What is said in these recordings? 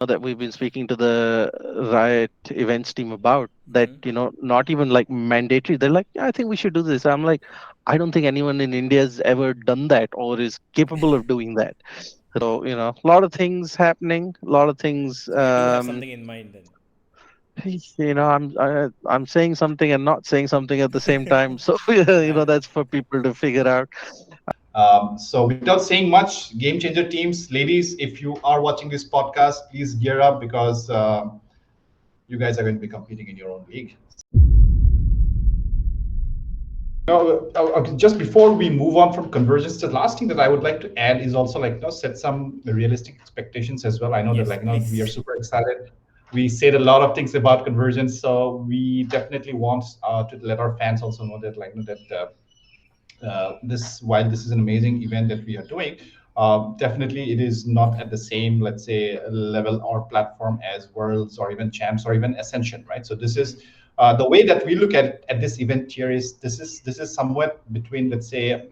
that we've been speaking to the Riot events team about that, not even like mandatory. They're like, yeah, I think we should do this. I'm like, I don't think anyone in India has ever done that or is capable of doing that. So, a lot of things happening, a lot of things. So you do have something in mind then. I'm saying something and not saying something at the same time. So, Yeah. that's for people to figure out. So without saying much, game changer teams, ladies, if you are watching this podcast, please gear up because you guys are going to be competing in your own league. Just before we move on from Convergence, the last thing that I would like to add is also set some realistic expectations as well. I know that Yes, we are please. super excited. We said a lot of things about Convergence, so we definitely want to let our fans also know that this while this is an amazing event that we are doing, definitely it is not at the same, let's say, level or platform as Worlds or even Champs or even Ascension, right? So this is the way that we look at this event here is this is somewhat between, let's say,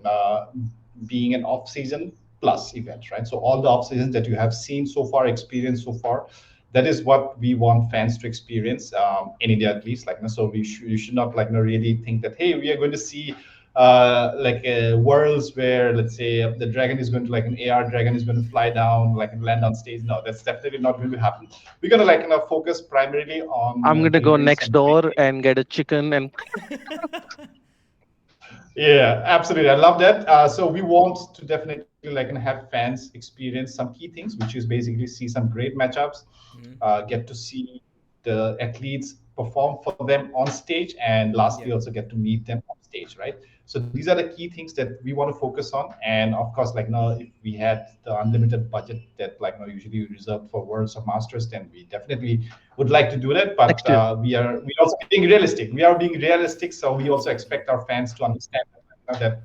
being an off season plus event, right? So all the off seasons that you have seen so far, experienced so far, that is what we want fans to experience, in India at least. So you should not really think that, hey, we are going to see worlds where, let's say, the dragon is going to, like an AR dragon is going to fly down, like, and land on stage. No, that's definitely not going to happen. We're going to focus primarily on I'm going to go delivering next some great door games. and get a chicken and Yeah, absolutely. I love that. So we want to definitely have fans experience some key things, which is basically see some great matchups, get to see the athletes perform for them on stage, and Yeah. lastly also get to meet them on stage, right? So these are the key things that we want to focus on. And of course, if we had the unlimited budget that usually reserved for Worlds or Masters, then we definitely would like to do that. But next year. we also being realistic. We are being realistic, so we also Absolutely. expect our fans to understand that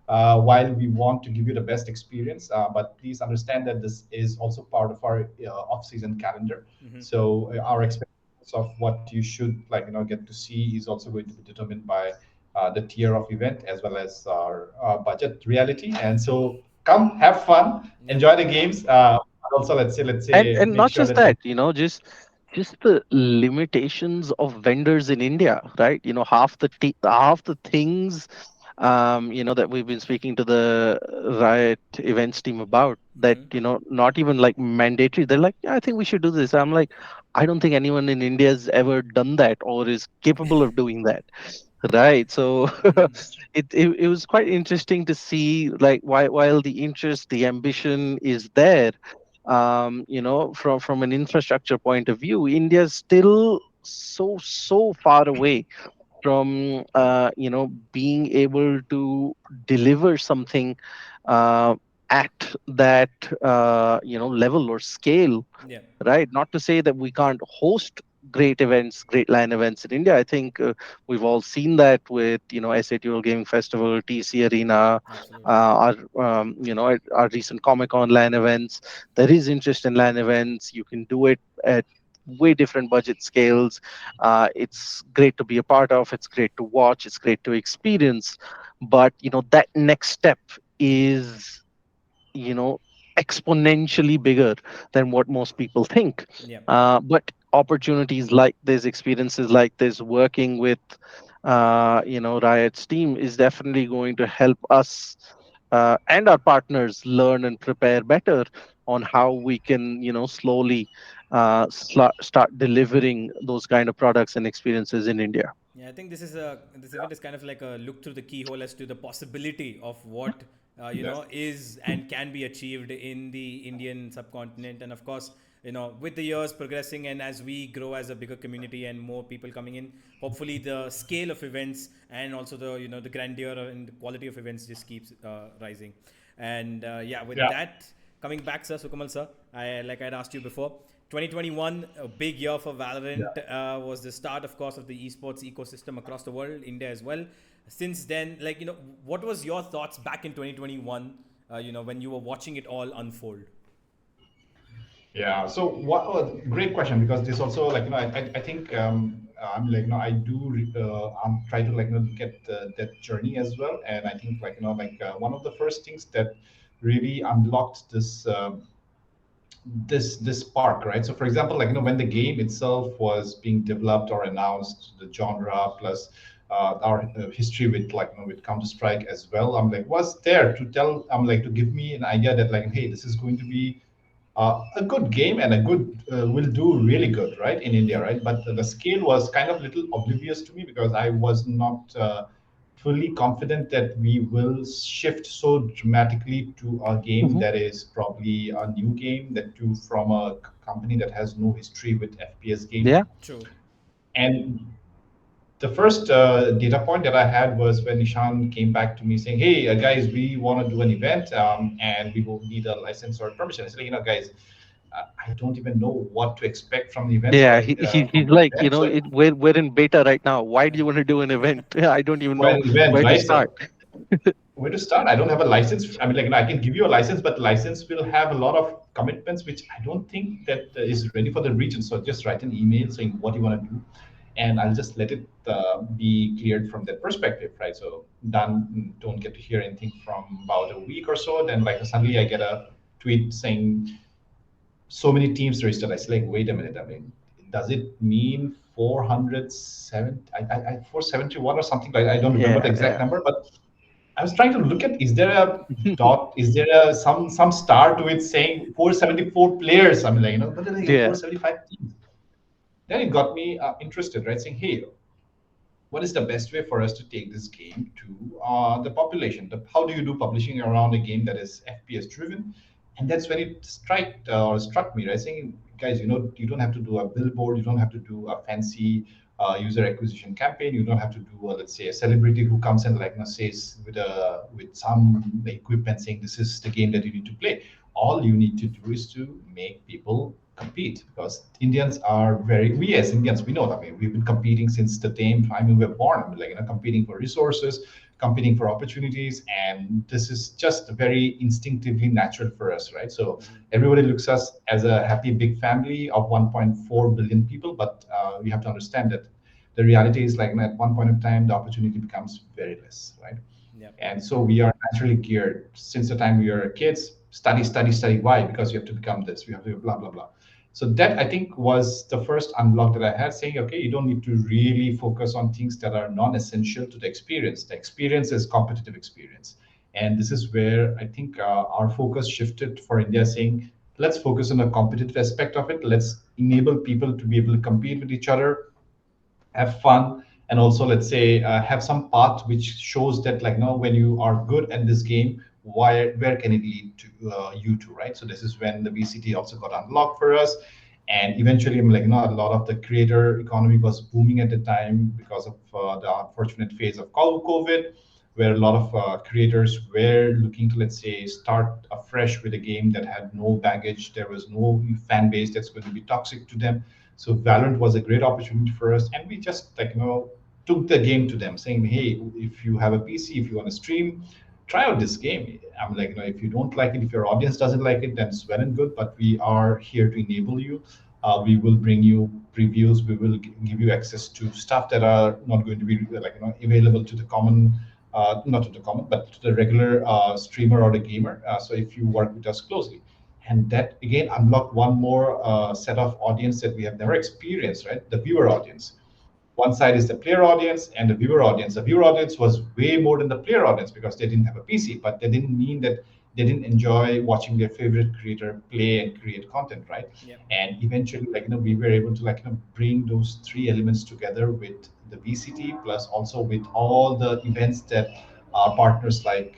while we want to give you the best experience, but please understand that this is also part of our off-season calendar. So our expectations of what you should get to see is also going to be determined by the tier of event as well as our budget reality. And so come have fun, Yep. enjoy the games. But also, let's say, And make not sure just that you. that, just the limitations of vendors in India, right? Half the things that we've been speaking to the Riot events team about that, not even like mandatory. They're like, yeah, I think we should do this. I'm like, I don't think anyone in India has ever done that or is capable of doing that. Right. So it was quite interesting to see, like, while the interest, the ambition is there, from an infrastructure point of view, India is still so far away from being able to deliver something uh, at that level or scale, Yeah. right? Not to say that we can't host great events, great line events in India. I think we've all seen that with SATL Gaming Festival, TC Arena, Absolutely. our recent Comic Con LAN events. There is interest in LAN events. You can do it at way different budget scales. It's great to be a part of. It's great to watch. It's great to experience. But that next step is you know exponentially bigger than what most people think. Yeah. But opportunities like this, experiences like this, working with Riot's team is definitely going to help us and our partners learn and prepare better on how we can slowly start delivering those kind of products and experiences in India. Yeah, I think this event is kind of like a look through the keyhole as to the possibility of what Yes. is and can be achieved in the Indian subcontinent, and of course, with the years progressing and as we grow as a bigger community and more people coming in, hopefully the scale of events and also the grandeur and the quality of events just keeps rising. And yeah, with Yeah. that, coming back, sir, Sukamal sir, like I'd asked you before, 2021, a big year for Valorant, was the start, of course, of the esports ecosystem across the world, India as well. Since then, what was your thoughts back in 2021, when you were watching it all unfold? Yeah. So what? Great question, because this also, I think, I'm I do try to look at that journey as well. And I think one of the first things that really unlocked this this spark, right? So for example, like when the game itself was being developed or announced, the genre plus our history with with Counter Strike as well, I'm like was there to tell, I'm like to give me an idea that like, hey, this is going to be a good game and a good will do really good, right, in India, Mm-hmm. right? But the scale was kind of little oblivious to me because I was not fully confident that we will shift so dramatically to a game Hmm. that is probably a new game that too from a company that has no history with FPS Yeah. gaming. True. And the first data point that I had was when Ishaan came back to me saying, "Hey guys, we want to do an event, and we will need a license or permission." I said, "Guys, I don't even know what to expect from the event. So Yeah. like He's from the like, event, so we're in beta right now. Why do you want to do an event? I don't even for know an event, where to right? start. So where to start? I don't have a license. I mean, like I can give you a license, but license will have a lot of commitments, which I don't think that is ready for the region. So just write an email saying what you want to do, and I'll just let it be cleared from that perspective, right? So done. Don't get to hear anything from about a week or so. Then like suddenly I get a tweet saying so many teams registered. I say like, wait a minute. I mean, does it mean 407? 471 or something like? I don't remember the Yeah. exact Yeah. number, but I was trying to look at, is there a dot, is there a some star to it saying 474 players? I mean, like, but then like Yeah. 475 teams. Then it got me interested, right? Saying, hey, what is the best way for us to take this game to the population? How do you do publishing around a game that is FPS driven? And that's when it struck me, right? Saying, guys, you don't have to do a billboard, you don't have to do a fancy user acquisition campaign, you don't have to do, let's say, a celebrity who comes and like says with some equipment saying this is the game that you need to play. All you need to do is to make people compete because Indians are very, we as Indians, we know that. I mean, we've been competing since the time we were born. I mean, like, competing for resources, competing for opportunities. And this is just very instinctively natural for us, right? So Mm-hmm. everybody looks us as a happy big family of 1.4 billion people. But we have to understand that the reality is like at one point of time, the opportunity becomes very less, right? Yep. And so we are naturally geared since the time we are kids, study, study, study. Why? Because you have to become this, you have to blah, blah, blah. So that I think was the first unlock that I had saying, okay, you don't need to really focus on things that are non-essential to the experience. The experience is competitive experience. And this is where I think our focus shifted for India saying, let's focus on the competitive aspect of it. Let's enable people to be able to compete with each other, have fun, and also let's say have some path which shows that like now when you are good at this game, where can it lead to you to, right? So this is when the VCT also got unlocked for us. And eventually I'm like, a lot of the creator economy was booming at the time because of the unfortunate phase of COVID, where a lot of creators were looking to, let's say, start afresh with a game that had no baggage. There was no fan base that's going to be toxic to them. So Valorant was a great opportunity for us, and we just like took the game to them, saying, "Hey, if you have a PC, if you want to stream, try out this game." I'm like, if you don't like it, if your audience doesn't like it, then it's well and good. But we are here to enable you. We will bring you previews. We will give you access to stuff that are not going to be like available to the common, not to the common, but to the regular streamer or the gamer. So if you work with us closely, and that again unlock one more set of audience that we have never experienced, right? The viewer audience. One side is the player audience and the viewer audience. The viewer audience was way more than the player audience because they didn't have a PC, but that didn't mean that they didn't enjoy watching their favorite creator play and create content, right? Yep. And eventually, like we were able to like bring those three elements together with the VCT plus also with all the events that our partners like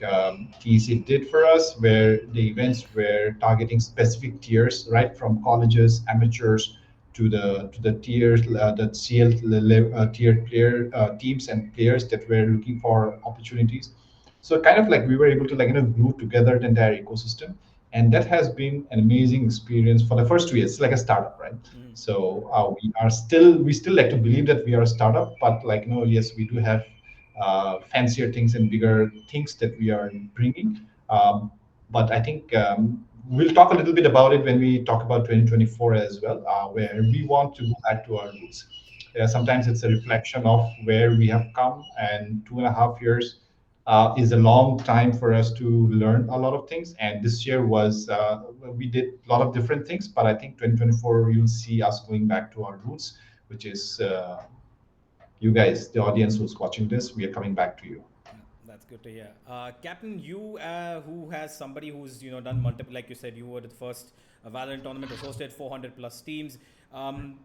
TEC did for us, where the events were targeting specific tiers, right, from colleges, amateurs, to the tiers, the CL tiered player teams and players that were looking for opportunities. So kind of like we were able to like glue together the entire ecosystem, and that has been an amazing experience for the first 2 years. It's like a startup, right? Mm-hmm. So we still like to believe that we are a startup, but like yes, we do have fancier things and bigger things that we are bringing. But I think we'll talk a little bit about it when we talk about 2024 as well, Yeah. where we want to go back to our roots. Sometimes it's a reflection of where we have come, and 2.5 years. is a long time for us to learn a lot of things. And this year was we did a lot of different things, but I think 2024 you'll see us going back to our roots, which is you guys, the audience who's watching this, we are coming back to you. Yeah, that's good to hear. Captain, you who has somebody who's done multiple, like you said, you were the first Valorant tournament was hosted, 400 plus teams.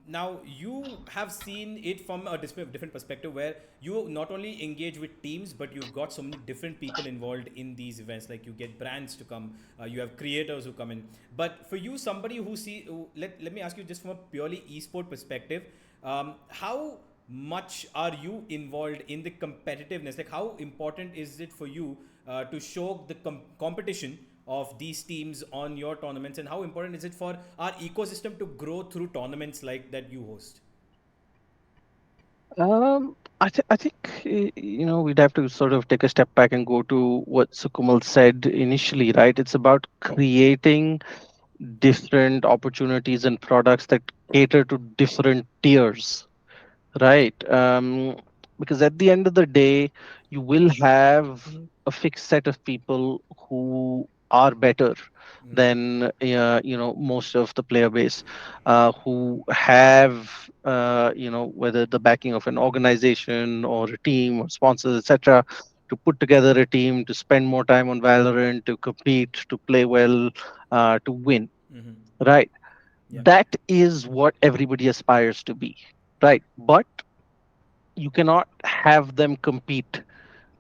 Now you have seen it from a different perspective, where you not only engage with teams, but you've got so many different people involved in these events. Like you get brands to come, you have creators who come in. But for you, somebody let me ask you just from a purely esport perspective, how much are you involved in the competitiveness? Like, how important is it for you to show the competition of these teams on your tournaments, and how important is it for our ecosystem to grow through tournaments like that you host? I think we'd have to sort of take a step back and go to what Sukumal said initially, right? It's about creating different opportunities and products that cater to different tiers, right? Because at the end of the day, you will have a fixed set of people who are better than most of the player base, who have whether the backing of an organization or a team or sponsors, etc., to put together a team, to spend more time on Valorant, to compete, to play well, to win, Mm-hmm. right? Yeah. That is what everybody aspires to be, right? But you cannot have them compete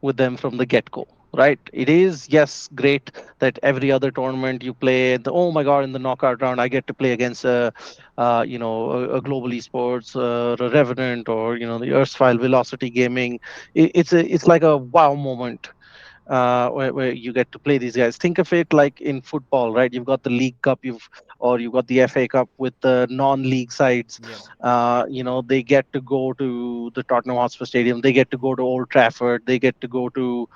with them from the get go, right? It is, yes, great that every other tournament you play, oh my God, in the knockout round, I get to play against a global esports, a Revenant, or, the erstwhile Velocity Gaming. It's like a wow moment where you get to play these guys. Think of it like in football, right? You've got the League Cup, or you've got the FA Cup with the non-league sides. Yeah. They get to go to the Tottenham Hotspur Stadium. They get to go to Old Trafford. They get to go to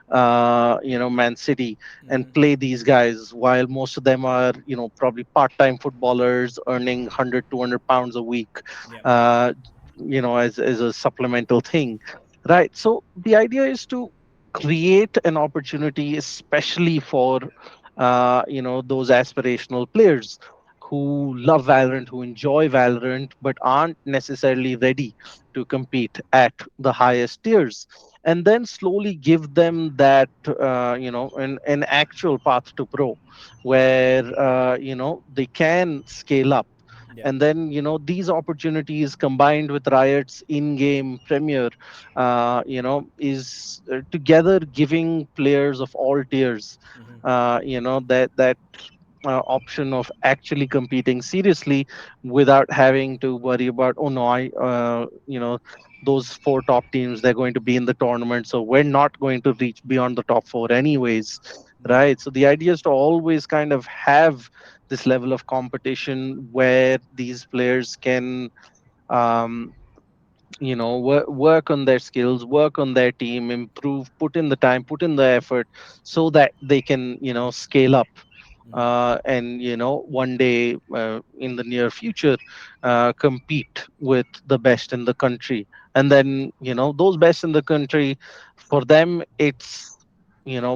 Man City and Mm-hmm. play these guys, while most of them are, probably part-time footballers earning 100, 200 pounds a week, Yeah. uh, as a supplemental thing, right? So the idea is to create an opportunity, especially for, those aspirational players who love Valorant, who enjoy Valorant, but aren't necessarily ready to compete at the highest tiers, and then slowly give them that an actual path to pro, where they can scale up. Yeah. And then these opportunities combined with Riot's in-game premiere is together giving players of all tiers Mm-hmm. that option of actually competing seriously without having to worry about, oh no, I those four top teams, they're going to be in the tournament, so we're not going to reach beyond the top four anyways, Yeah. right? So the idea is to always kind of have this level of competition where these players can um, work on their skills, work on their team, improve, put in the time, put in the effort, so that they can scale up, Mm-hmm. and one day, in the near future, compete with the best in the country. And then those best in the country, for them it's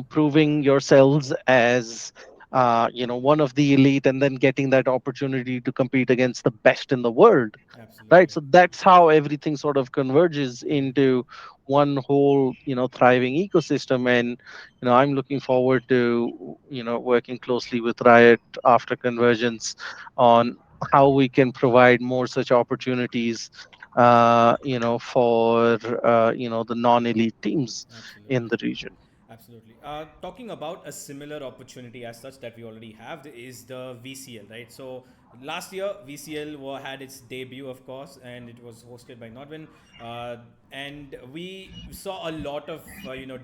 proving yourselves as one of the elite, and then getting that opportunity to compete against the best in the world, right? Absolutely. So that's how everything sort of converges into one whole thriving ecosystem. And I'm looking forward to working closely with Riot after Convergence on how we can provide more such opportunities for the non-elite teams in Absolutely. the region. Absolutely. Talking about a similar opportunity as such that we already have is the VCL, right? So last year VCL had its debut, of course, and it was hosted by Nodwin, uh, and we saw a lot of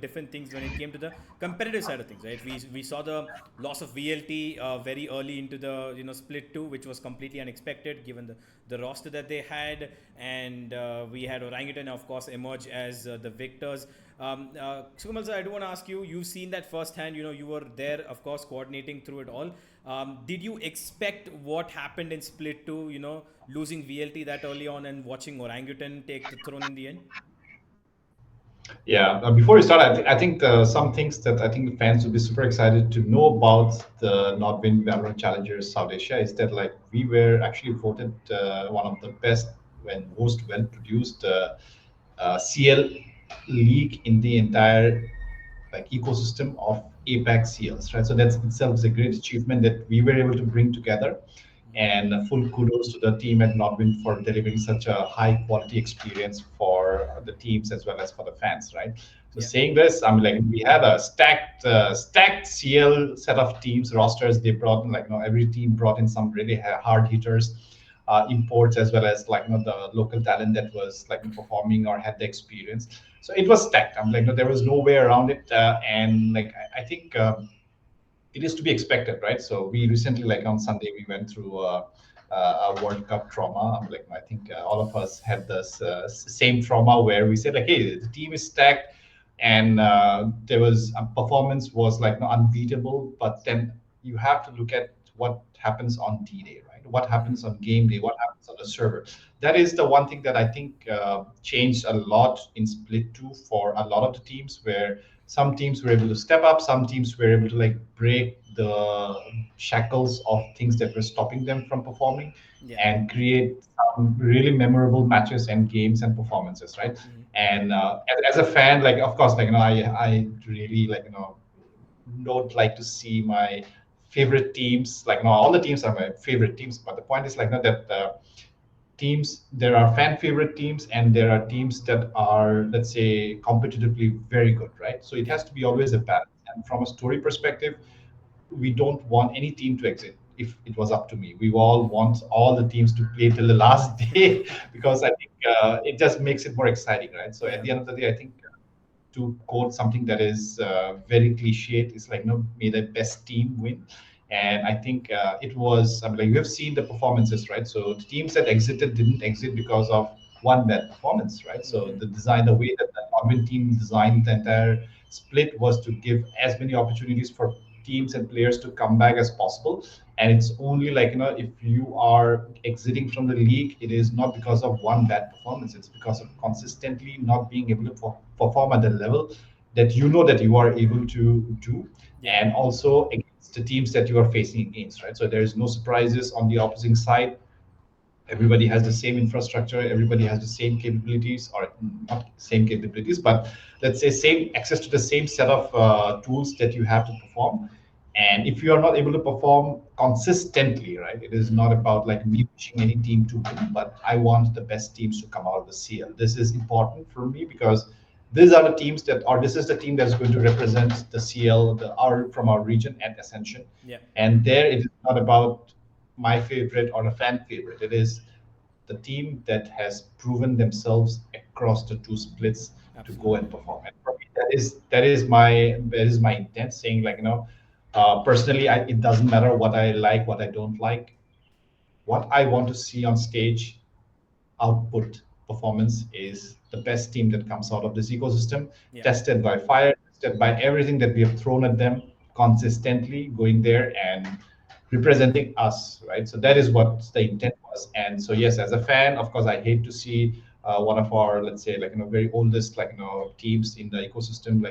different things when it came to the competitive side of things, right? We saw the loss of VLT very early into the split two, which was completely unexpected given the roster that they had, and we had Orangutan, of course, emerge as the victors. Sukamal sir, I do want to ask you. You've seen that firsthand. You were there, of course, coordinating through it all. Did you expect what happened in Split 2? Losing VLT that early on and watching Orangutan take the throne in the end. Yeah, before we start, I think some things that I think the fans will be super excited to know about the Nordwind Valorant Challengers South Asia is that like we were actually voted one of the best and most well produced CL league in the entire like ecosystem of Apex CLs, right? So that's itself is a great achievement that we were able to bring together. And full kudos to the team at Nodwin for delivering such a high quality experience for the teams as well as for the fans, right? So Yeah. saying this, I mean, like we had a stacked CL set of teams rosters. They brought in like every team brought in some really hard hitters, imports as well as like the local talent that was like performing or had the experience. So it was stacked. I'm like there was no way around it, and like I think. It is to be expected, right? So we recently, like on Sunday, we went through a World Cup trauma. Like I think all of us had this same trauma where we said like, hey, the team is stacked, and there was a performance was like unbeatable. But then you have to look at what happens on D-Day, right? What happens on game day? What happens on the server? That is the one thing that I think changed a lot in Split 2 for a lot of the teams where some teams were able to step up, some teams were able to like break the shackles of things that were stopping them from performing Yeah. and create some really memorable matches and games and performances, right? And as a fan, like of course, like I really like don't like to see my favorite teams like no all the teams are my favorite teams, but the point is like no, that teams there are fan favorite teams and there are teams that are, let's say, competitively very good, right? So it Yeah. has to be always a balance, and from a story perspective we don't want any team to exit. If it was up to me, we all want all the teams to play till the last day because I think it just makes it more exciting, right? So at Yeah. the end of the day, I think to quote something that is very cliched, it's like, may the best team win. And I think it was, I mean, like, we have seen the performances, right? So the teams that exited didn't exit because of one bad performance, right? So the design, the way that the Norwin team designed the entire split was to give as many opportunities for teams and players to come back as possible. And it's only like, if you are exiting from the league, it is not because of one bad performance. It's because of consistently not being able to perform at the level that you know that you are able to do, Yeah. and also against the teams that you are facing against, right? So there is no surprises on the opposing side. Everybody has the same infrastructure, everybody has the same capabilities, or not same capabilities, but let's say same access to the same set of tools that you have to perform. And if you are not able to perform consistently, right, it is not about like me wishing any team to win, but I want the best teams to come out of the CL. This is important for me because these are the teams that, or this is the team that's going to represent the CL, our from our region at Ascension. Yeah. And there it is not about my favorite or a fan favorite. It is the team that has proven themselves across the two splits to go Absolutely. and perform. And for me, that is my intent. Saying like personally, it doesn't matter what I like, what I don't like. What I want to see on stage output performance is the best team that comes out of this ecosystem, Yeah. tested by fire, tested by everything that we have thrown at them, consistently going there and representing us, right? So that is what the intent was. And so yes, as a fan, of course, I hate to see one of our, let's say, like very oldest teams in the ecosystem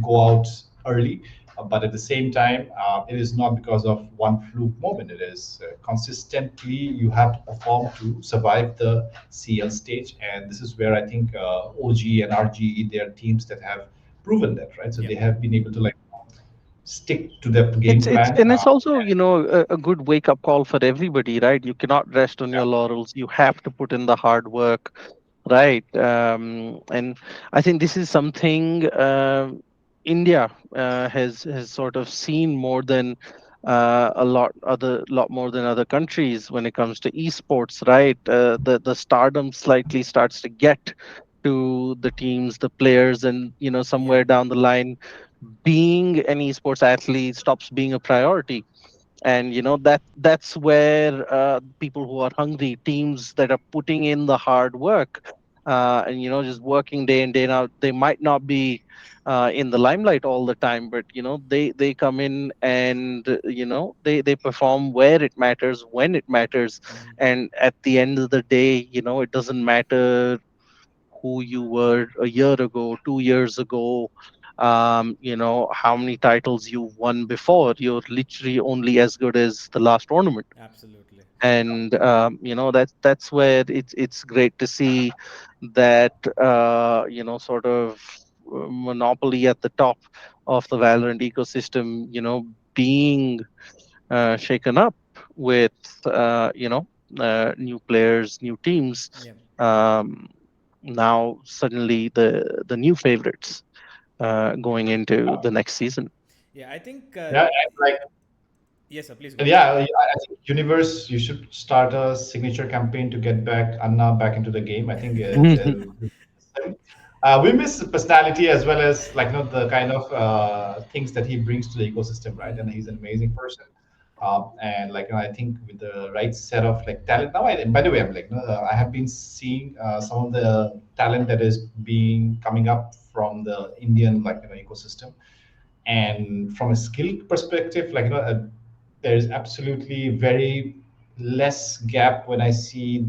go out early. But at the same time, it is not because of one fluke moment. It is consistently you have to perform to survive the CL stage, and this is where I think OG and RGE, they are teams that have proven that, right? So Yeah. they have been able to like stick to the It's game it's plan. and it's also, a good wake up call for everybody, right? You cannot rest on your laurels. You have to put in the hard work, right? And I think this is something India has sort of seen more than lot more than other countries when it comes to esports, right? The stardom slightly starts to get to the teams, the players, and Yeah. somewhere down the line, being an esports athlete stops being a priority. And that's where people who are hungry, teams that are putting in the hard work, and just working day in day out, they might not be in the limelight all the time, but they come in and they perform where it matters, when it matters. And at the end of the day, it doesn't matter who you were a year ago, 2 years ago, how many titles you won before. You're literally only as good as the last tournament. Absolutely. And that's where it's great to see that sort of monopoly at the top of the Valorant ecosystem, being shaken up with new players, new teams. Yeah. Um, Now suddenly the new favorites going into the next season. Yeah, I think. Yeah, and like Yes, sir. Please go and ahead. yeah, I think Universe, you should start a signature campaign to get back Anna back into the game. I think we miss personality as well as like the kind of things that he brings to the ecosystem, right? And he's an amazing person. And like I think with the right set of like talent now. By the way, I'm like I have been seeing some of the talent that is being coming up from the Indian ecosystem, and from a skill perspective there's absolutely very less gap when I see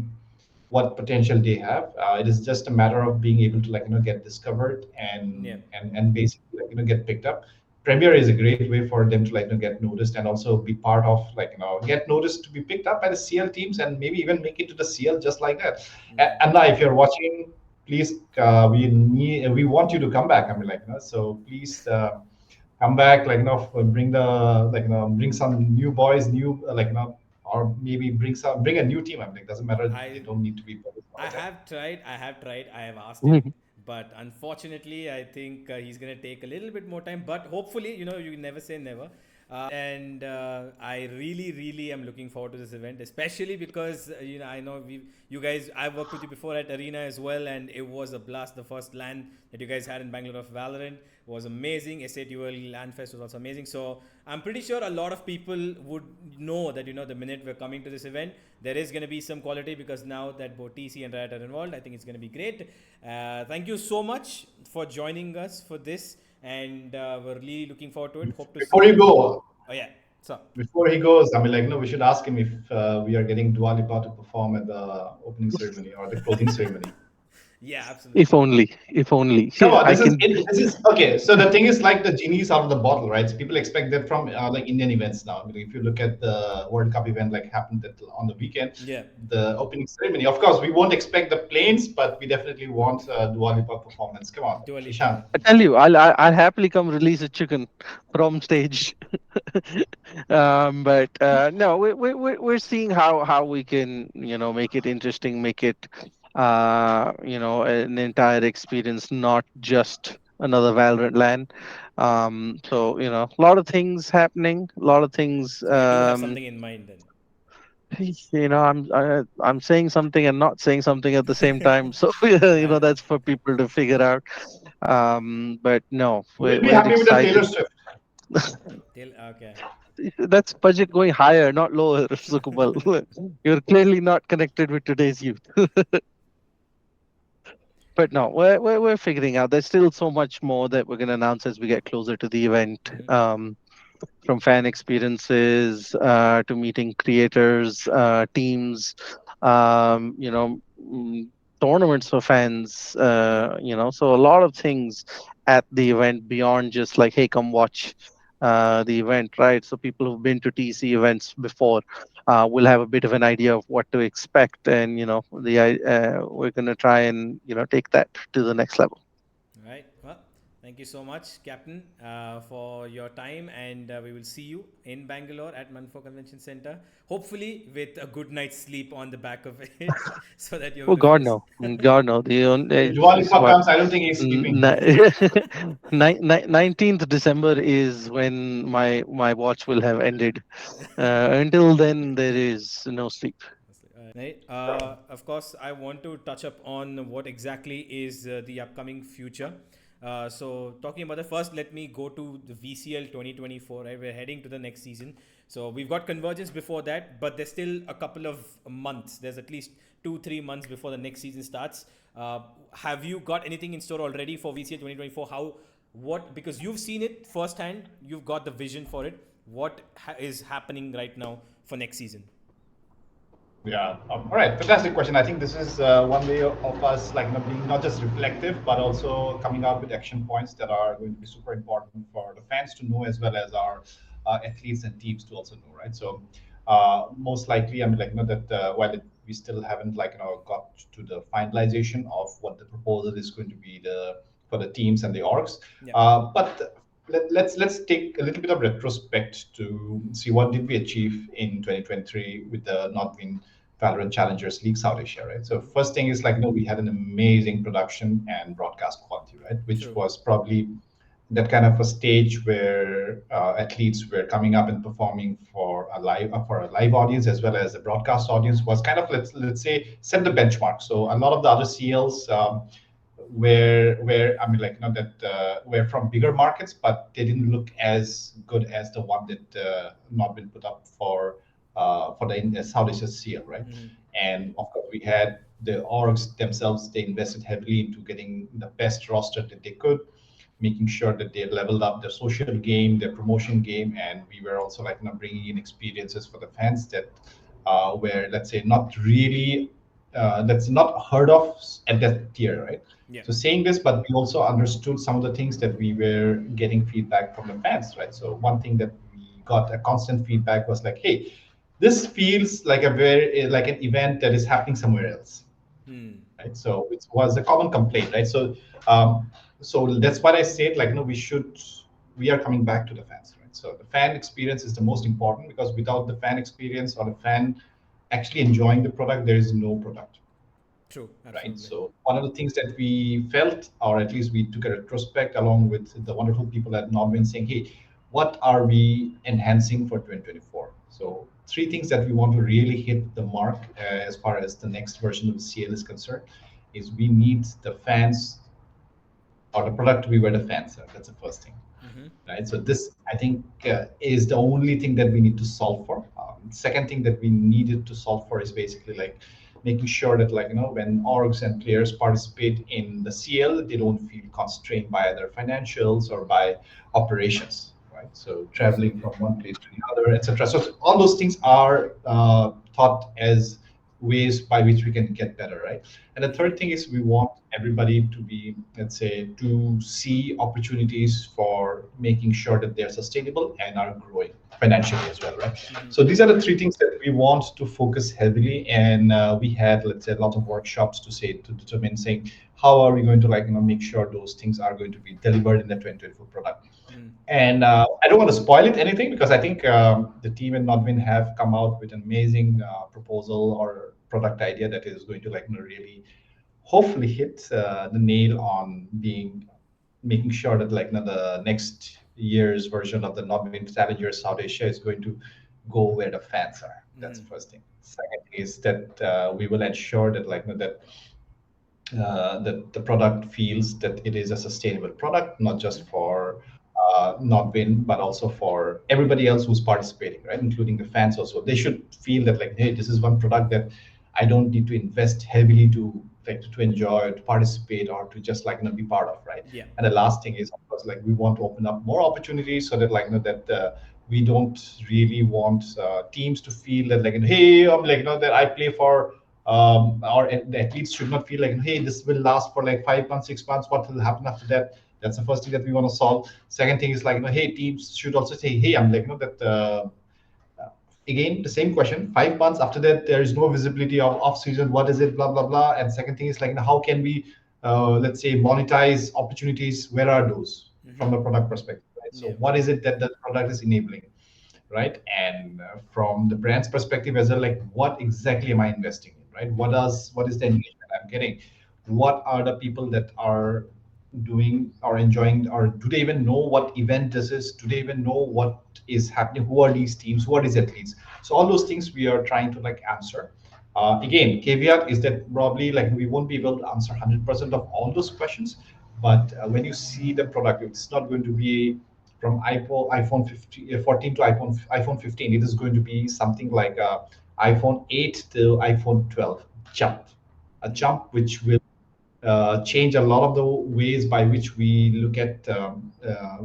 what potential they have. It is just a matter of being able to get discovered Yeah. and basically get picked up. Premier is a great way for them to get noticed and also be part of get noticed to be picked up by the CL teams and maybe even make it to the CL just like that. Yeah. And now, if you're watching, please, we want you to come back. I mean, so please. Come back, bring the bring some new boys, new or maybe bring a new team. I mean, it doesn't matter, they I don't need to be public all I the time. have tried. I have tried. I have asked him, but unfortunately, I think he's gonna take a little bit more time. But hopefully, you never say never. And I really, really am looking forward to this event, especially because I know you guys. I worked with you before at Arena as well, and it was a blast. The first LAN that you guys had in Bangalore of Valorant was amazing. SATUL LAN Fest was also amazing. So I'm pretty sure a lot of people would know that the minute we're coming to this event, there is going to be some quality because now that both TC and Riot are involved, I think it's going to be great. Thank you so much for joining us for this, and we're really looking forward to it. Hope to see Before you you. go, Oh yeah, so before he goes, I mean, we should ask him if we are getting Dua Lipa to perform at the opening ceremony or the closing ceremony. yeah, If absolutely. only, if only. Come on, I this is can. it. This is okay. So the thing is like the genie's out of the bottle, right? So people expect that from Indian events now. I mean, if you look at the World Cup event happened on the weekend, Yeah, the opening ceremony. Of course, we won't expect the planes, but we definitely want Dua Lipa performance. Come on, Dua Lipa. Ishan. I tell you, I'll happily come release a chicken from stage. But no, we're seeing how we can make it interesting, make it an entire experience, not just another Valorant land. So a lot of things happening, a lot of things. So you do have something in mind then. I'm saying something and not saying something at the same time. So Uh, that's for people to figure out. But no, We'll be we're happy with the Taylor excited. Swift. okay. That's budget going higher, not lower, Sukamal. You're clearly not connected with today's youth. But no, we're figuring out. There's still so much more that we're going to announce as we get closer to the event. From fan experiences to meeting creators, teams, tournaments for fans. Yeah. So a lot of things at the event beyond just like, hey, come watch the event, right? So people who've been to TC events before will have a bit of an idea of what to expect, and we're gonna try and take that to the next level. All right. Well, thank you so much, Captain, for your time, and we will see you in Bangalore at Manfo Convention Center. Hopefully, with a good night's sleep on the back of it, so that you're Oh God, refreshed. no! God, no! If Dua It's Lipa what comes, I don't think he's sleeping. 19th December is when my watch will have ended. Until then, there is no sleep. Right. Of course, I want to touch up on what exactly is the upcoming future. So, talking about the first, let me go to the VCL 2024. Right, we're heading to the next season. So we've got Convergence before that, but there's still a couple of months. There's at least 2-3 months before the next season starts. Have you got anything in store already for VCL 2024? Because you've seen it firsthand, you've got the vision for it. What is happening right now for next season? Yeah. All right. Fantastic question. I think this is one way of us, like, being not just reflective, but also coming out with action points that are going to be super important for the fans to know, as well as our athletes and teams to also know, right? So, most likely, I mean, like, that while we still haven't, like, got to the finalization of what the proposal is going to be for the teams and the orgs, Yeah. but let's take a little bit of retrospect to see what did we achieve in 2023 with the Nodwin Valorant Challengers League South Asia, right? So first thing is, like, we had an amazing production and broadcast quality, right? Which True. was probably that kind of a stage where athletes were coming up and performing for a live audience, as well as the broadcast audience, was kind of, let's say, set the benchmark. So a lot of the other CLs where I mean, like, that were from bigger markets, but they didn't look as good as the one that not been put up for the South Asia CL, right? And of course, we had the orgs themselves. They invested heavily into getting the best roster that they could, making sure that they leveled up their social game, their promotion game, and we were also, like, bringing in experiences for the fans that were, let's say, not really that's not heard of at that tier, right? Yeah. So saying this, but we also understood some of the things that we were getting feedback from the fans, right? So one thing that we got a constant feedback was like, hey, this feels like a very like an event that is happening somewhere else, Hmm. right? So it was a common complaint, right? Um, so that's what I said. Like, we are coming back to the fans, right? So the fan experience is the most important, because without the fan experience or the fan actually enjoying the product, there is no product, True. right? Absolutely. So one of the things that we felt, or at least we took a retrospect along with the wonderful people at Nodwin, saying, hey, what are we enhancing for 2024? So three things that we want to really hit the mark as far as the next version of the CL is concerned is we need the fans, or the product to be where the fans are. That's the first thing, right? So this, I think, is the only thing that we need to solve for. Second thing that we needed to solve for is basically like making sure that, like, when orgs and players participate in the CL, they don't feel constrained by their financials or by operations, right? So traveling Absolutely. from one place to the other, etc. So all those things are thought as ways by which we can get better, right? And the third thing is we want everybody to be, let's say, to see opportunities for making sure that they're sustainable and are growing financially as well, right? So these are the three things that we want to focus heavily. And we had, let's say, a lot of workshops to determine, saying, how are we going to, like, make sure those things are going to be delivered in the 2024 product. And I don't want to spoil it anything, because I think the team in Nodwin have come out with an amazing proposal or product idea that is going to, like, really hopefully hit the nail on being making sure that, like, the next year's version of the Nodwin Challenger South Asia is going to go where the fans are. That's the first thing. Second is that we will ensure that, like, that the product feels that it is a sustainable product, not just for not win, but also for everybody else who's participating, right? Including the fans also. They should feel that, like, hey, this is one product that I don't need to invest heavily to, like, to enjoy, to participate, or to just, like, be part of, right? Yeah. And the last thing is, of course, like, we want to open up more opportunities so that, like, that we don't really want teams to feel that, like, hey, I'm, like, that I play for or the athletes should not feel like, hey, this will last for like 5 months, 6 months. What will happen after that? That's the first thing that we want to solve. Second thing is, like, hey, teams should also say, hey, I'm, like, that. Again, the same question. 5 months after that, there is no visibility of off season. What is it? Blah blah blah. And second thing is, like, how can we, let's say, monetize opportunities? Where are those from the product perspective? Right? So Yeah. what is it that the product is enabling? Right? And from the brand's perspective as well, like, what exactly am I investing in? Right? What is the engagement I'm getting? What are the people that are doing or enjoying, or do they even know what event this is? Do they even know what is happening? Who are these teams? Who are these athletes? So all those things we are trying to, like, answer. Again, caveat is that probably, like, we won't be able to answer 100% of all those questions, but when you see the product, it's not going to be from iPhone 14 to iPhone 15. It is going to be something like iPhone 8 to iPhone 12 jump, a jump which will change a lot of the ways by which we look at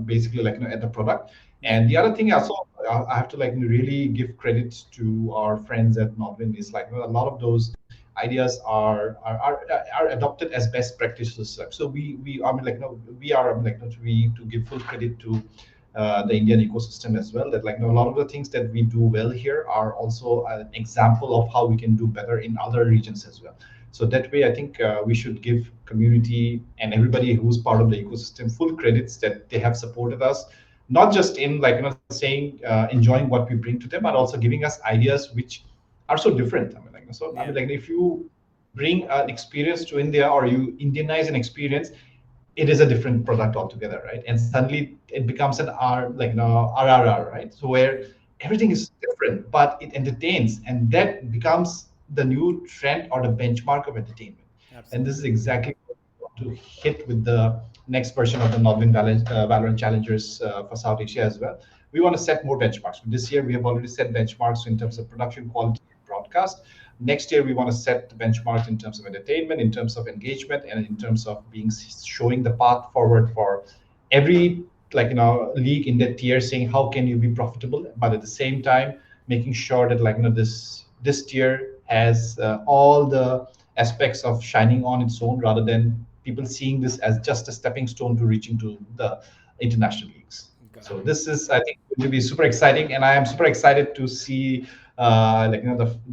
basically, like, at the product. Yeah. And the other thing also, I have to like really give credit to our friends at Nodwin is like, a lot of those ideas are adopted as best practices. So we I mean like, we are, I mean, like, we to give full credit to the Indian ecosystem as well. That like, a lot of the things that we do well here are also an example of how we can do better in other regions as well. So that way, I think we should give community and everybody who's part of the ecosystem full credits that they have supported us, not just in like, saying enjoying what we bring to them, but also giving us ideas which are so different. I Yeah. mean, like, if you bring an experience to India or you Indianize an experience, it is a different product altogether, right? And suddenly it becomes an R, like, RRR, right? So where Mm. everything is different, but it entertains, and that becomes the new trend or the benchmark of entertainment. And this is Absolutely. exactly what we want to hit with the next version of the Nodwin Valorant Challengers for South Asia as well. We want to set more benchmarks. This year, we have already set benchmarks in terms Mm-hmm. of production quality and broadcast. Next year, we want to set the benchmarks in terms of entertainment, in terms of engagement, and in terms of being showing the path forward for every, like, league in that tier, saying how can you be profitable, but at the same time making sure that, like, this tier has all the aspects of shining on its own, rather than people seeing this as just a stepping stone to reaching to the international leagues. Got So it. this is, I think, going to be super exciting, and I am super excited to see like,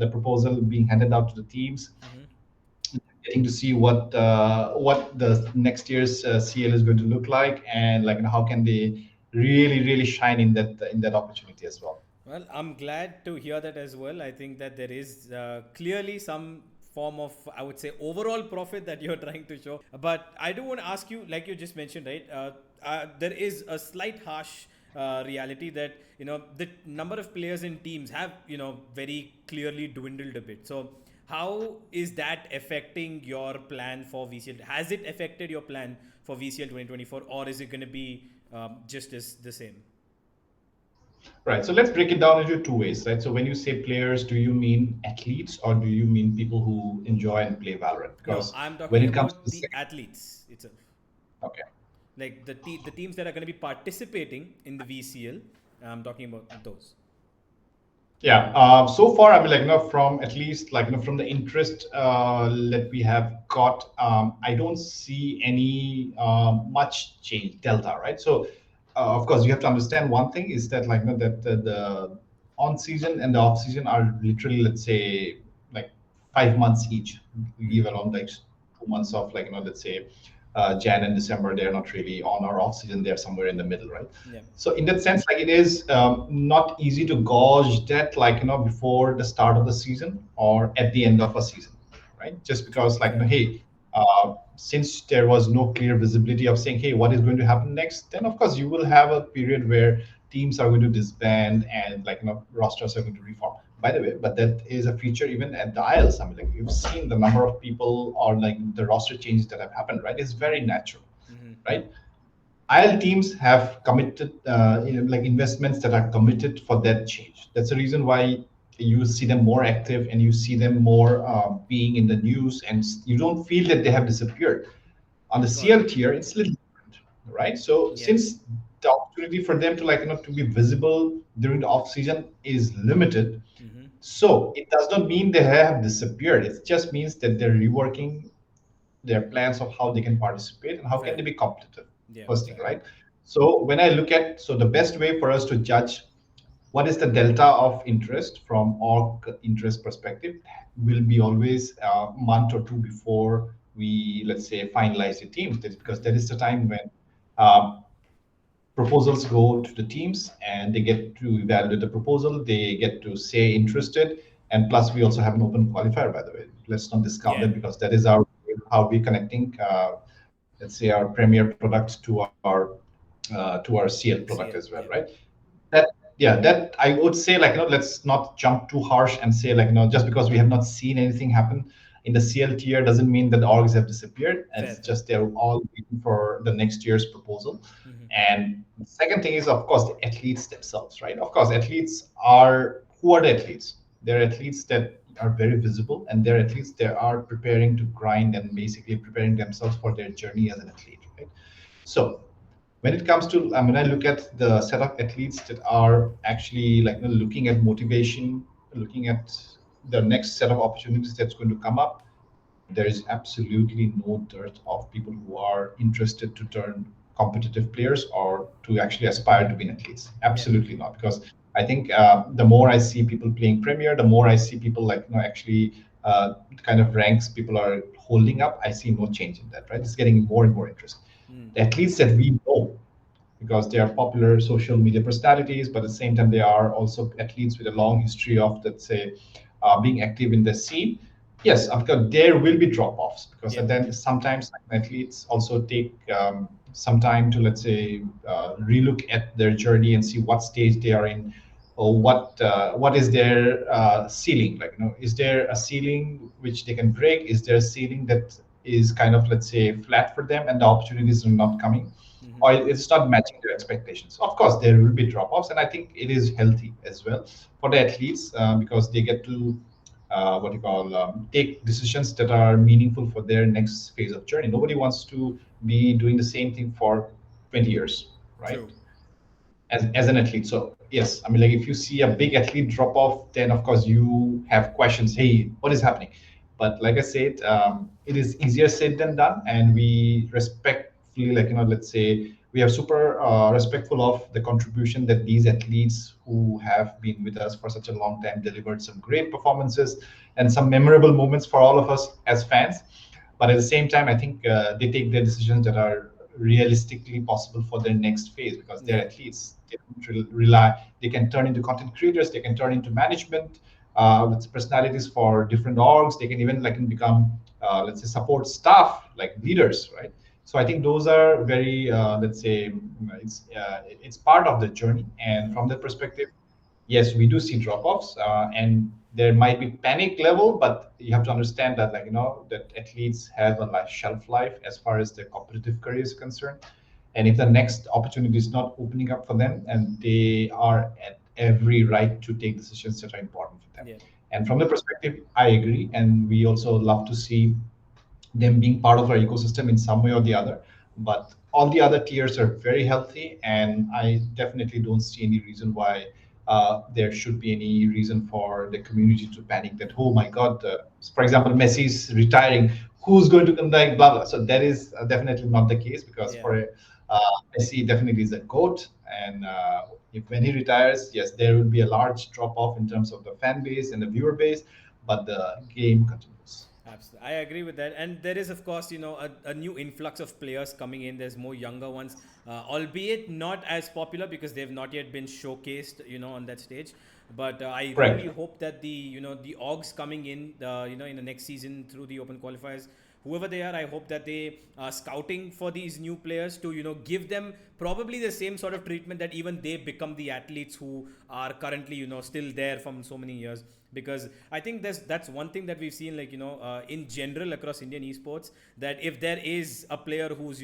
the proposal being handed out to the teams, Mm-hmm. getting to see what the next year's CL is going to look like, and like, how can they really shine in that opportunity as well. Well, I'm glad to hear that as well. I think that there is clearly some form of, I would say, overall profit that you're trying to show. But I do want to ask you, like you just mentioned, right? There is a slight harsh reality that, the number of players in teams have, very clearly dwindled a bit. So how is that affecting your plan for VCL? Has it affected your plan for VCL 2024, or is it going to be just as the same? Right. So let's break it down into two ways, right? So when you say players, do you mean athletes or do you mean people who enjoy and play Valorant? No, Because I'm when talking it comes to about the the second, athletes itself. okay. Like the teams that are going to be participating in the VCL. I'm talking about those. Yeah. So far, I mean, like, from at least, like, from the interest that we have got, I don't see any much change delta, right? So, of course, you have to understand one thing is that, like, that the on season and the off season are literally, let's say, like 5 months each. We give Mm-hmm. around like 2 months of, like, let's say, Jan and December. They're not really on or off season. They're somewhere in the middle, right? Yeah. So in that sense, like, it is not easy to gauge that, like, before the start of the season or at the end of a season, right? Just True. because, like, Fair. hey, since there was no clear visibility of saying, hey, what is going to happen next, then of course you will have a period where teams are going to disband and, like, rosters are going to reform. By the way, but that is a feature even at the IELTS. I mean, like, you've seen the number of people or like the roster changes that have happened, right? It's very natural, Mm-hmm. right? IL teams have committed like investments that are committed for that change. That's the reason why you see them more active and you see them more being in the news, and you don't feel that they have disappeared. On the Got CL it. tier, it's a little different, right? So Yeah. since the opportunity for them to, like, to be visible during the off season is limited, Mm-hmm. so it does not mean they have disappeared. It just means that they're reworking their plans of how they can participate and how can Fair. they be competitive. Yeah. First thing, Fair. right? So when I look at, so the best way for us to judge what is the delta of interest from org interest perspective will be always a month or two before we, let's say, finalize the teams. Because Mm-hmm. that is the time when um, proposals go to the teams and they get to evaluate the proposal, they get to say interested, and plus we also have an open qualifier, by the way. Let's not discount Yeah. that, because that is our how we're connecting, let's say, our premier product to our CL product as CL. well, Yeah. right? That, yeah, that I would say, like, let's not jump too harsh and say, like, just because we have not seen anything happen in the CL tier doesn't mean that the orgs have disappeared. Fair. It's Fair. just they're all waiting for the next year's proposal. Mm-hmm. And the second thing is, of course, the athletes themselves, right? Of course, athletes are, who are the athletes? They're athletes that are very visible, and they're athletes that are preparing to grind and basically preparing themselves for their journey as an athlete, right? So when it comes to, I mean, I look at the set of athletes that are actually like, looking at motivation, looking at the next set of opportunities that's going to come up, there is absolutely no dearth of people who are interested to turn competitive players or to actually aspire to be athletes. Yeah. Absolutely not, because I think the more I see people playing Premier, the more I see people like, actually the kind of ranks people are holding up. I see no change in that. Right, it's getting more and more interest. Mm. The athletes that we know, because they are popular social media personalities, but at the same time, they are also athletes with a long history of, let's say, being active in the scene. Yes, of course, there will be drop-offs because Yeah. then sometimes athletes also take some time to, let's say, relook at their journey and see what stage they are in, or what is their ceiling. Like, is there a ceiling which they can break? Is there a ceiling that is kind of, let's say, flat for them and the opportunities are not coming, Mm-hmm. or it's not matching their expectations? Of course, there will be drop-offs, and I think it is healthy as well for the athletes because they get to what you call take decisions that are meaningful for their next phase of journey. Nobody wants to be doing the same thing for 20 years, right? True. As an athlete. So yes, I mean, like if you see a big athlete drop off, then of course you have questions. Hey, what is happening? But like I said, it is easier said than done, and we respectfully, like, let's say we are super respectful of the contribution that these athletes who have been with us for such a long time delivered some great performances and some memorable moments for all of us as fans. But at the same time, I think they take their decisions that are realistically possible for their next phase because they're Yeah. athletes. They don't rely. They can turn into content creators. They can turn into management with personalities for different orgs. They can even like become, let's say, support staff like leaders, right? So I think those are very, let's say, it's part of the journey. And Mm-hmm. from that perspective, yes, we do see drop-offs, and there might be panic level, but you have to understand that, like, that athletes have a shelf life as far as their competitive career is concerned. And if the next opportunity is not opening up for them, and they are at every right to take decisions that are important for them. Yeah. And from the perspective, I agree, and we also love to see them being part of our ecosystem in some way or the other. But all the other tiers are very healthy, and I definitely don't see any reason why there should be any reason for the community to panic that, oh my God, for example, Messi's retiring, who's going to conduct blah blah. So that is definitely not the case because Yeah. for Messi definitely is a goat, and if when he retires, yes, there will be a large drop off in terms of the fan base and the viewer base, but the game continues. Absolutely. I agree with that. And there is, of course, a new influx of players coming in. There's more younger ones, albeit not as popular because they've not yet been showcased, on that stage. But I really Correct. hope that the orgs coming in, in the next season through the open qualifiers, whoever they are, I hope that they are scouting for these new players to, give them probably the same sort of treatment that even they become the athletes who are currently, still there from so many years. Because I think that's one thing that we've seen, like, in general across Indian esports, that if there is a player who's,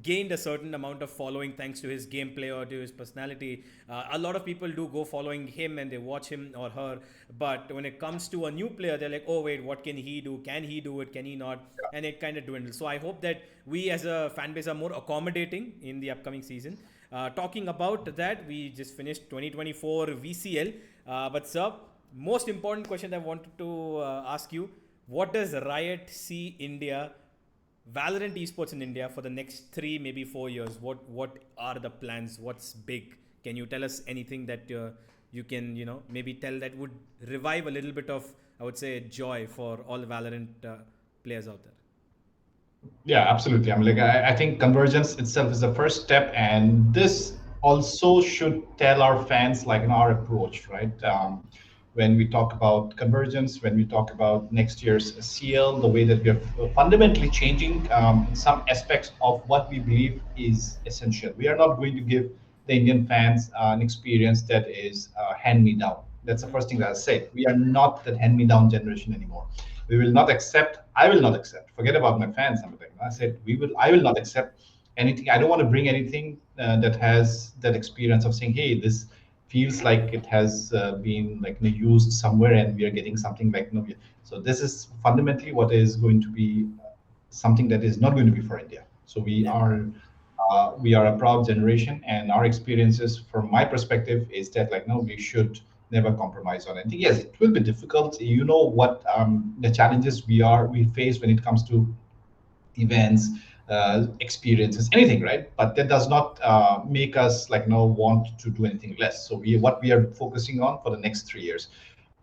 gained a certain amount of following thanks to his gameplay or to his personality, a lot of people do go following him and they watch him or her. But when it comes to a new player, they're like, oh wait, what can he do? Can he do it? Can he not? And it kind of dwindles. So I hope that we as a fan base are more accommodating in the upcoming season. Talking about that, we just finished 2024 VCL. But sir, most important question I wanted to ask you: what does Riot see India, Valorant esports in India for the next 3, maybe 4 years? What are the plans? What's big? Can you tell us anything that you can maybe tell that would revive a little bit of, I would say, joy for all Valorant players out there? Yeah, absolutely. I mean, like I think convergence itself is the first step, and this also should tell our fans like in our approach, right? When we talk about convergence, when we talk about next year's CL, the way that we are fundamentally changing some aspects of what we believe is essential. We are not going to give the Indian fans an experience that is hand me down. That's the Mm-hmm. first thing that I said. We are not that hand me down generation anymore. We will not accept. I will not accept. Forget about my fans. I Mm-hmm. said we will. I will not accept anything. I don't want to bring anything that has that experience of saying, hey, this feels like it has been like used somewhere, and we are getting something like no. So this is fundamentally what is going to be something that is not going to be for India. So we Yeah. are. We are a proud generation, and our experiences, from my perspective, is that like no, we should never compromise on anything. Yes, it will be difficult. You know what the challenges we face when it comes to events, experiences, anything, right? But that does not make us like no want to do anything less. So we what we are focusing on for the next 3 years.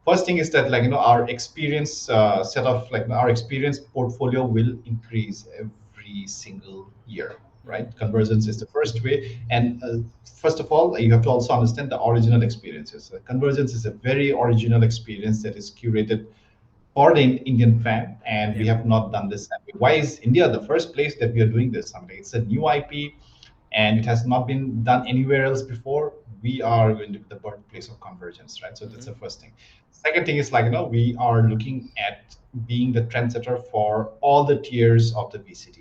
First thing is that like our experience set of like our experience portfolio will increase every single year, right? Convergence is the first way, and first of all, you have to also understand the original experiences. Convergence is a very original experience that is curated for the Indian fan, and we Yeah. have not done this. Why is India the first place that we are doing this? I mean, it's a new IP, and it has not been done anywhere else before. We are going to be the birthplace of convergence, right? So that's the first thing. Second thing is like we are looking at being the trendsetter for all the tiers of the VCT.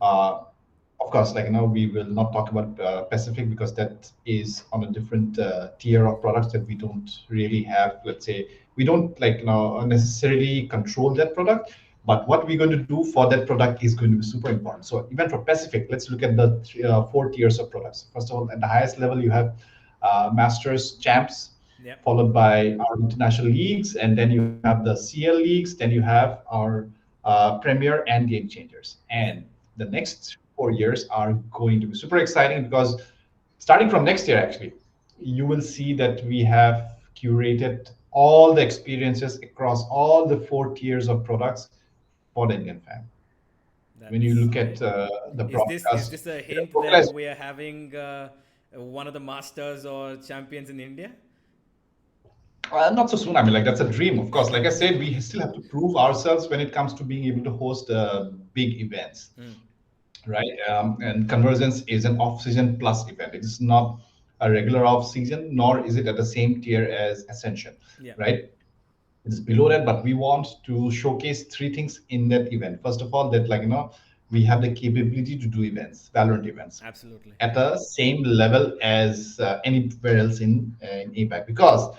Uh, of course, like we will not talk about Pacific because that is on a different tier of products that we don't really have. Let's say we don't like necessarily control that product, but what we're going to do for that product is going to be super important. So even for Pacific, let's look at the 4 tiers of products. First of all, at the highest level, you have Masters, Champs, Yep. followed by our international leagues, and then you have the CL leagues, then you have our Premier and Game Changers. Yep. And the next 4 years are going to be super exciting because starting from next year, actually, you will see that we have curated all the experiences across all the 4 tiers of products for the Indian fan. When you That's look at great. the Is broadcast, this a there are hint that localized. we are having one of the masters or champions in India? Not so soon. I mean, like that's a dream, of course. Like I said, we still have to prove ourselves when it comes to being able to host big events, right? And Convergence is an off-season plus event. It is not a regular off-season, nor is it at the same tier as Ascension, Yeah. right? It is below that, but we want to showcase three things in that event. First of all, that we have the capability to do events, Valorant events, Absolutely. at the same level as anywhere else in APAC, because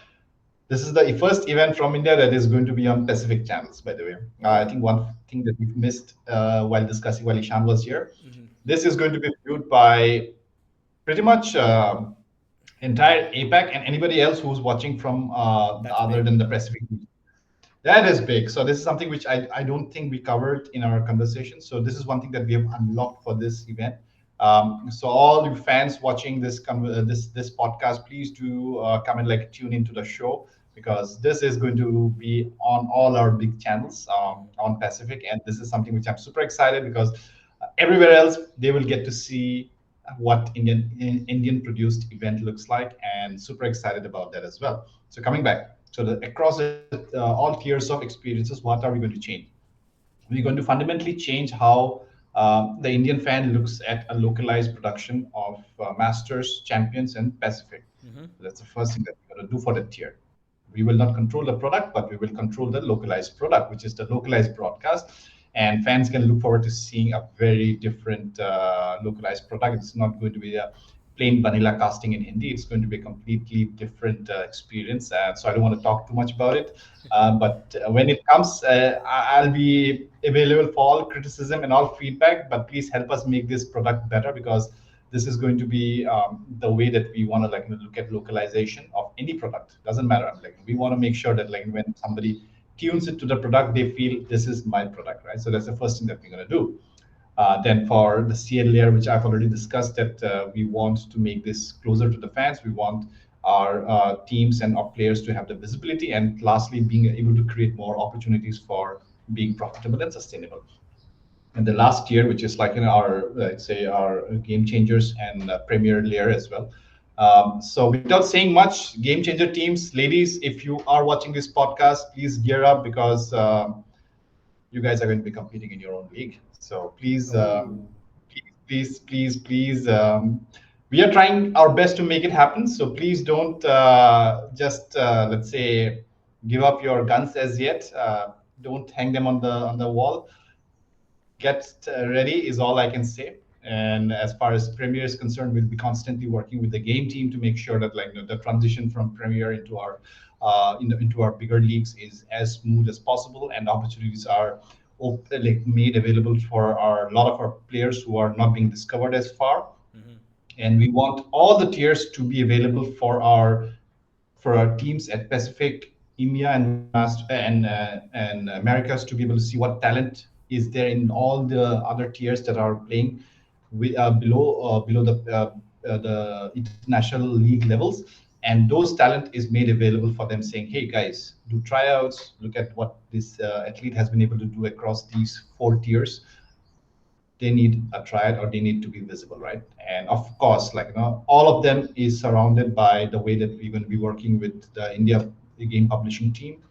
this is the first event from India that is going to be on Pacific channels, by the way. I Oh. think one thing that we've missed while discussing while Ishaan was here, this is going to be viewed by pretty much entire APAC and anybody else who's watching from That's other big. than the Pacific. That is big. So this is something which I don't think we covered in our conversation. So this is one thing that we have unlocked for this event. So all you fans watching this podcast, please do come and like tune into the show because this is going to be on all our big channels on Pacific, and this is something which I'm super excited because everywhere else they will get to see what Indian produced event looks like, and super excited about that as well. So coming back, so across all tiers of experiences, what are we going to change? We're going to fundamentally change how the Indian fan looks at a localized production of Masters, Champions, and Pacific. That's the first thing that we're going to do for the tier. We will not control the product, but we will control the localized product, which is the localized broadcast. And fans can look forward to seeing a very different localized product. It's not going to be a plain vanilla casting in Hindi. It's going to be a completely different experience. So I don't want to talk too much about it. But when it comes, I'll be available for all criticism and all feedback. But please help us make this product better because this is going to be the way that we want to like look at localization of any product. Doesn't matter. Like we want to make sure that like when somebody tunes it to the product, they feel this is my product, right? So that's the first thing that we're going to do. Then for the CL layer, which I've already discussed, that we want to make this closer to the fans. We want our teams and our players to have the visibility. And lastly, being able to create more opportunities for being profitable and sustainable. And the last tier, which is like our, let's say, our game changers and premier layer as well. So without saying much, game changer teams, ladies, if you are watching this podcast, please gear up because you guys are going to be competing in your own league. So please, Oh. please. We are trying our best to make it happen. So please don't just let's say give up your guns as yet. Don't hang them on the wall. Get ready is all I can say. And as far as Premiere is concerned, we'll be constantly working with the game team to make sure that like the transition from Premiere into our into our bigger leagues is as smooth as possible, and opportunities are like made available for our a lot of our players who are not being discovered as far, and we want all the tiers to be available for our teams at Pacific, EMEA, and and Americas to be able to see what talent is there in all the other tiers that are playing below the international league levels, and those talent is made available for them, saying, "Hey guys, do tryouts. Look at what this athlete has been able to do across these four tiers. They need a triad or they need to be visible, right?" And of course, like all of them is surrounded by the way that we're going to be working with the India game publishing team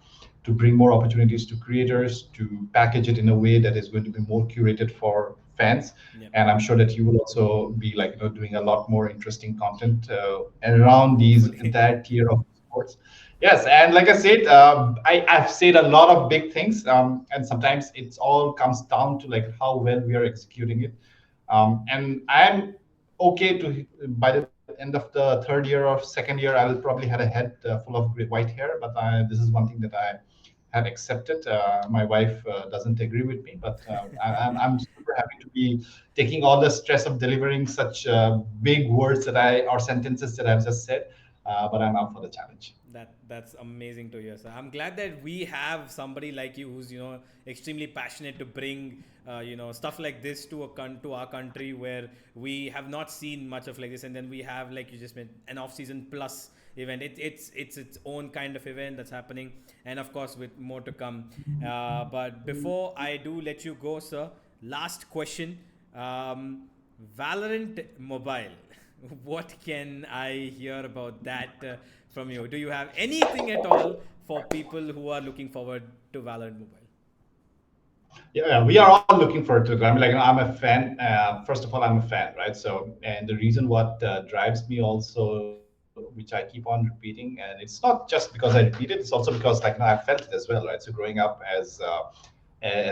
to bring more opportunities to creators, to package it in a way that is going to be more curated for fans. Yep. And I'm sure that you will also be like doing a lot more interesting content around these Hopefully. entire tier of sports. Yes, and like I said, I've said a lot of big things, and sometimes it's all comes down to like how well we are executing it. And I'm okay to by the end of the third year or second year, I'll probably had a head full of white hair, but this is one thing that I have accepted. My wife doesn't agree with me, but I'm super happy to be taking all the stress of delivering such big words that I or sentences that I've just said. But I'm up for the challenge. That's amazing to hear, sir. I'm glad that we have somebody like you who's extremely passionate to bring stuff like this to to our country where we have not seen much of like this, and then we have, like you just meant, an off-season plus event. It's its own kind of event that's happening, and of course with more to come. But before I do let you go, sir, last question. Um, Valorant Mobile. What can I hear about that from you? Do you have anything at all for people who are looking forward to Valorant Mobile? Yeah, we are all looking forward to it. I mean, like, I'm a fan. First of all, I'm a fan, right? So, and the reason what drives me also, which I keep on repeating, and it's not just because I repeat it, it's also because, like, I felt it as well, right? So, growing up as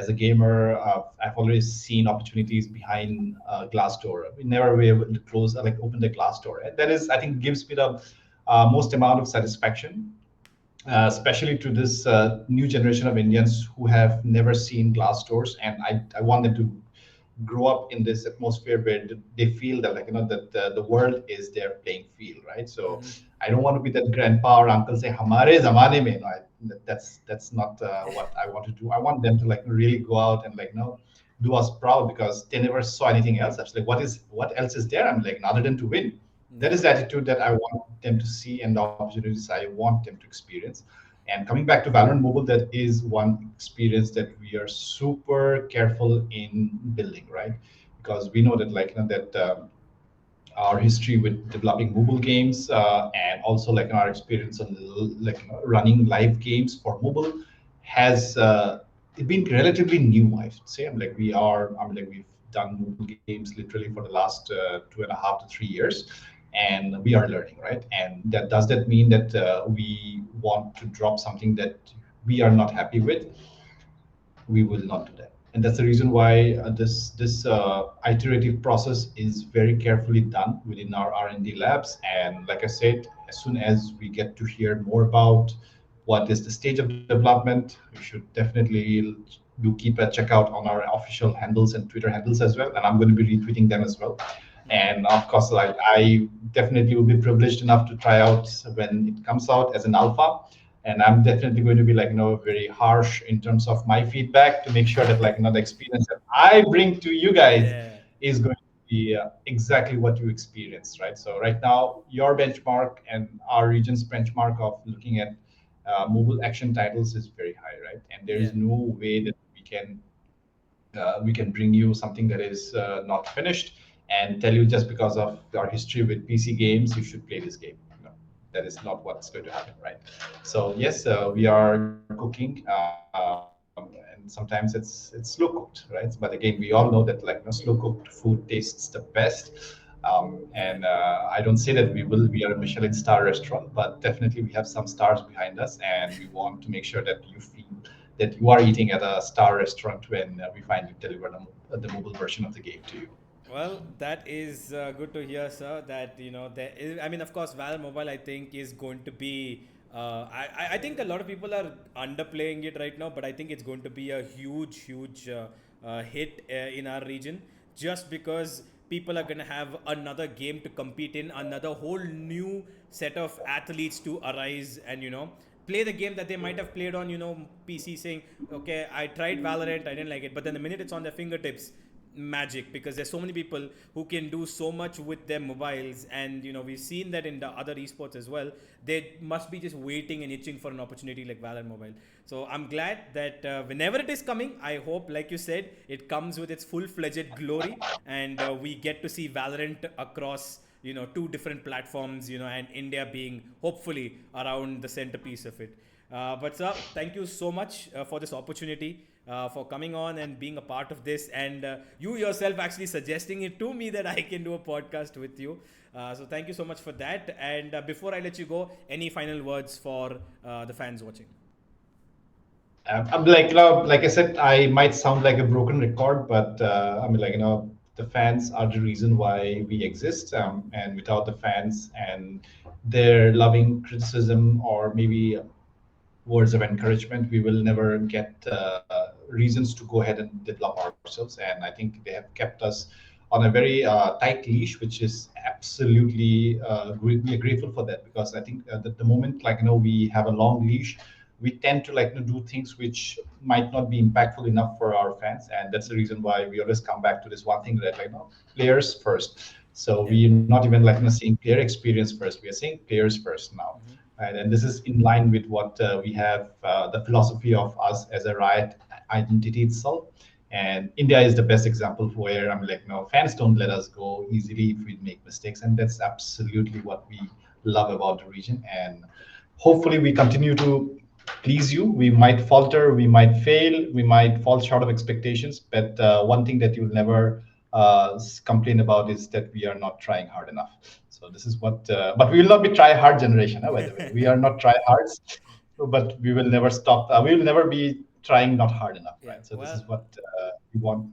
a gamer, I've always seen opportunities behind glass door. We never were able to close, like, open the glass door. And that is, I think, gives me the most amount of satisfaction, especially to this new generation of Indians who have never seen glass doors, and I want them to grow up in this atmosphere where they feel that, like, that the world is their playing field, right? So I don't want to be that grandpa or uncle say "Hamare zamane mein." No, that's not what I want to do. I want them to like really go out and like do us proud because they never saw anything else. I was like, what else is there? I'm like, other than to win. That Yeah. is the attitude that I want them to see and the opportunities I want them to experience. And coming back to Valorant Mobile, that is one experience that we are super careful in building, right? Because we know that that our history with developing mobile games and also like our experience on running live games for mobile has it been relatively new. I should say. I'm like we've done mobile games literally for the last 2.5 to 3 years, and we are learning, right? And does that mean that we want to drop something that we are not happy with? We will not do that. And that's the reason why this iterative process is very carefully done within our R&D labs. And like I said, as soon as we get to hear more about what is the stage of development, we should definitely do keep a checkout on our official handles and Twitter handles as well. And I'm going to be retweeting them as well. And of course, like I definitely will be privileged enough to try out when it comes out as an alpha, and I'm definitely going to be like very harsh in terms of my feedback to make sure that the experience that I bring to you guys Yeah. is going to be exactly what you experience, right? So right now your benchmark and our region's benchmark of looking at mobile action titles is very high, right? And there Yeah. is no way that we can bring you something that is not finished and tell you just because of our history with PC games, you should play this game. No, that is not what's going to happen, right? So yes, we are cooking, and sometimes it's slow cooked, right? But again, we all know that slow cooked food tastes the best. And Right. I don't say that we are a Michelin star restaurant, but definitely we have some stars behind us, and we want to make sure that you feel that you are eating at a star restaurant when we finally deliver the mobile version of the game to you. Well, that is good to hear, sir. That there is, I mean, of course, Valor Mobile, I think, is going to be I think a lot of people are underplaying it right now, but I think it's going to be a huge hit in our region, just because people are going to have another game to compete in, another whole new set of athletes to arise and, play the game that they might have played on, PC, saying, okay, I tried Valorant, I didn't like it, but then the minute it's on their fingertips, magic, because there's so many people who can do so much with their mobiles, and we've seen that in the other esports as well. They must be just waiting and itching for an opportunity like Valorant Mobile. So I'm glad that whenever it is coming, I hope, like you said, it comes with its full-fledged glory, and we get to see Valorant across two different platforms, and India being hopefully around the centerpiece of it. But sir, thank you so much for this opportunity, for coming on and being a part of this, and you yourself actually suggesting it to me that I can do a podcast with you. So thank you so much for that. And before I let you go, any final words for the fans watching? I'm like, like I said, I might sound like a broken record, but I mean, like, the fans are the reason why we exist. And without the fans and their loving criticism or maybe words of encouragement, we will never get reasons to go ahead and develop ourselves. And I think they have kept us on a very tight leash, which is absolutely we are grateful for that, because I think that the moment, like, we have a long leash, we tend to, like, do things which might not be impactful enough for our fans. And that's the reason why we always come back to this one thing, that, like, players first. So Yeah. we're not even, like, saying player experience first, we are saying players first now. And this is in line with what we have, the philosophy of us as a Riot identity itself. And India is the best example where I'm like, no, fans don't let us go easily if we make mistakes. And that's absolutely what we love about the region. And hopefully we continue to please you. We might falter, we might fail, we might fall short of expectations. But one thing that you'll never complain about is that we are not trying hard enough. So this is what, but we will not be try hard generation, by the way. We are not try hards, but we will never stop. We will never be trying not hard enough, Yeah. right? So this Well, is what we want.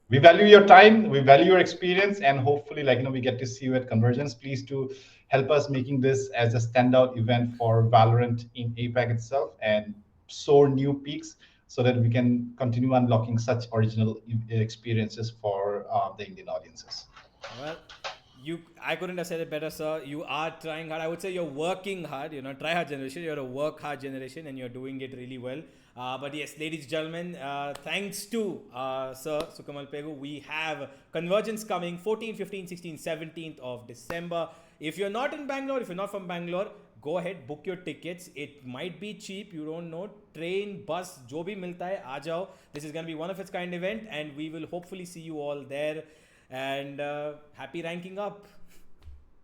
We value your time, we value your experience, and hopefully, like, we get to see you at Convergence. Please to help us making this as a standout event for Valorant in APAC itself, and soar new peaks, so that we can continue unlocking such original experiences for the Indian audiences. Well, I couldn't have said it better, sir. You are trying hard. I would say you're working hard. Try hard generation. You're a work hard generation, and you're doing it really well. But yes, ladies and gentlemen, thanks to Sir Sukamal Pegu, we have Convergence coming 14, 15, 16, 17th of December. If you're not in Bangalore, if you're not from Bangalore, go ahead, book your tickets. It might be cheap, you don't know. Train, bus, jo bhi milta hai, aa jao. This is going to be one of its kind event, and we will hopefully see you all there. And happy ranking up.